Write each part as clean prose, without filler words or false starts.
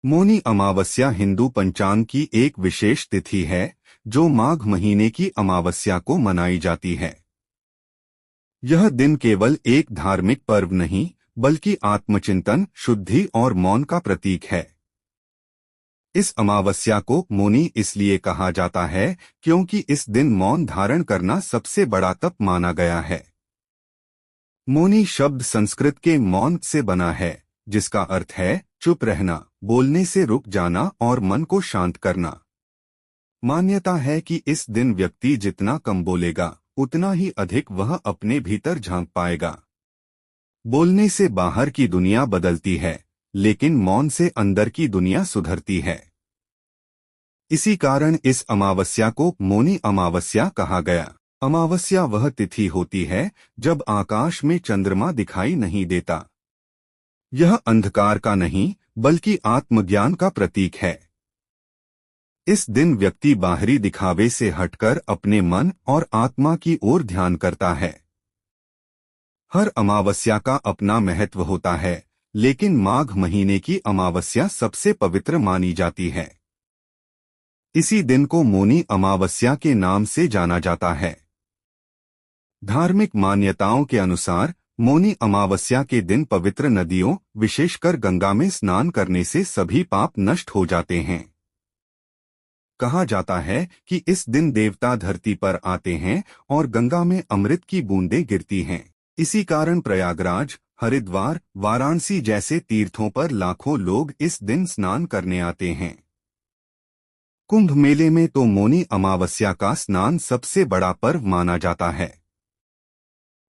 मौनी अमावस्या हिंदू पंचांग की एक विशेष तिथि है जो माघ महीने की अमावस्या को मनाई जाती है। यह दिन केवल एक धार्मिक पर्व नहीं बल्कि आत्मचिंतन, शुद्धि और मौन का प्रतीक है। इस अमावस्या को मौनी इसलिए कहा जाता है क्योंकि इस दिन मौन धारण करना सबसे बड़ा तप माना गया है। मौनी शब्द संस्कृत के मौन से बना है, जिसका अर्थ है चुप रहना, बोलने से रुक जाना और मन को शांत करना। मान्यता है कि इस दिन व्यक्ति जितना कम बोलेगा उतना ही अधिक वह अपने भीतर झांक पाएगा। बोलने से बाहर की दुनिया बदलती है, लेकिन मौन से अंदर की दुनिया सुधरती है। इसी कारण इस अमावस्या को मौनी अमावस्या कहा गया। अमावस्या वह तिथि होती है जब आकाश में चंद्रमा दिखाई नहीं देता। यह अंधकार का नहीं बल्कि आत्मज्ञान का प्रतीक है। इस दिन व्यक्ति बाहरी दिखावे से हटकर अपने मन और आत्मा की ओर ध्यान करता है। हर अमावस्या का अपना महत्व होता है, लेकिन माघ महीने की अमावस्या सबसे पवित्र मानी जाती है। इसी दिन को मौनी अमावस्या के नाम से जाना जाता है। धार्मिक मान्यताओं के अनुसार मौनी अमावस्या के दिन पवित्र नदियों, विशेषकर गंगा में स्नान करने से सभी पाप नष्ट हो जाते हैं। कहा जाता है कि इस दिन देवता धरती पर आते हैं और गंगा में अमृत की बूंदें गिरती हैं। इसी कारण प्रयागराज, हरिद्वार, वाराणसी जैसे तीर्थों पर लाखों लोग इस दिन स्नान करने आते हैं। कुंभ मेले में तो मौनी अमावस्या का स्नान सबसे बड़ा पर्व माना जाता है।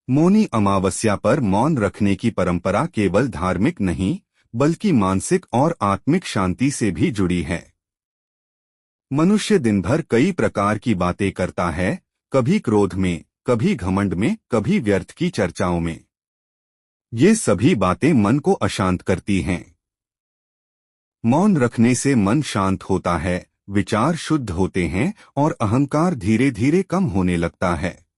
मौनी अमावस्या पर मौन रखने की परंपरा केवल धार्मिक नहीं बल्कि मानसिक और आत्मिक शांति से भी जुड़ी है। मनुष्य दिन भर कई प्रकार की बातें करता है, कभी क्रोध में, कभी घमंड में, कभी व्यर्थ की चर्चाओं में। ये सभी बातें मन को अशांत करती हैं। मौन रखने से मन शांत होता है, विचार शुद्ध होते हैं और अहंकार धीरे धीरे कम होने लगता है।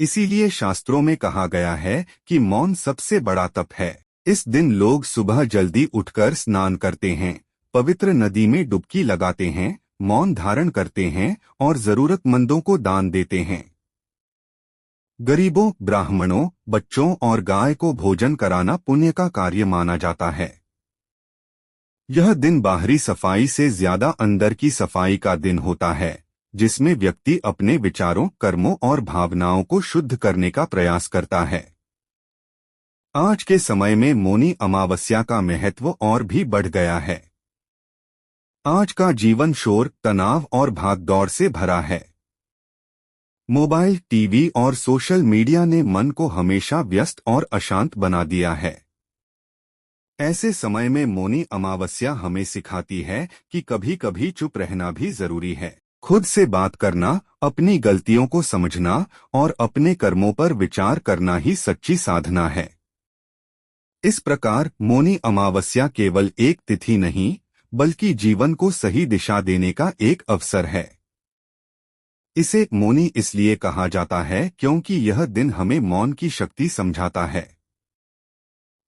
इसीलिए शास्त्रों में कहा गया है कि मौन सबसे बड़ा तप है। इस दिन लोग सुबह जल्दी उठकर स्नान करते हैं, पवित्र नदी में डुबकी लगाते हैं, मौन धारण करते हैं और जरूरतमंदों को दान देते हैं। गरीबों, ब्राह्मणों, बच्चों और गाय को भोजन कराना पुण्य का कार्य माना जाता है। यह दिन बाहरी सफाई से ज्यादा अंदर की सफाई का दिन होता है, जिसमें व्यक्ति अपने विचारों, कर्मों और भावनाओं को शुद्ध करने का प्रयास करता है। आज के समय में मौनी अमावस्या का महत्व और भी बढ़ गया है। आज का जीवन शोर, तनाव और भागदौड़ से भरा है। मोबाइल, टीवी और सोशल मीडिया ने मन को हमेशा व्यस्त और अशांत बना दिया है। ऐसे समय में मौनी अमावस्या हमें सिखाती है कि कभी कभी चुप रहना भी जरूरी है। खुद से बात करना, अपनी गलतियों को समझना और अपने कर्मों पर विचार करना ही सच्ची साधना है। इस प्रकार मौनी अमावस्या केवल एक तिथि नहीं बल्कि जीवन को सही दिशा देने का एक अवसर है। इसे मौनी इसलिए कहा जाता है क्योंकि यह दिन हमें मौन की शक्ति समझाता है।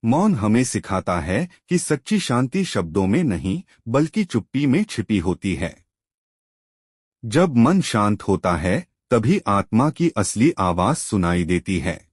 मौन हमें सिखाता है कि सच्ची शांति शब्दों में नहीं बल्कि चुप्पी में छिपी होती है। जब मन शांत होता है तभी आत्मा की असली आवाज सुनाई देती है।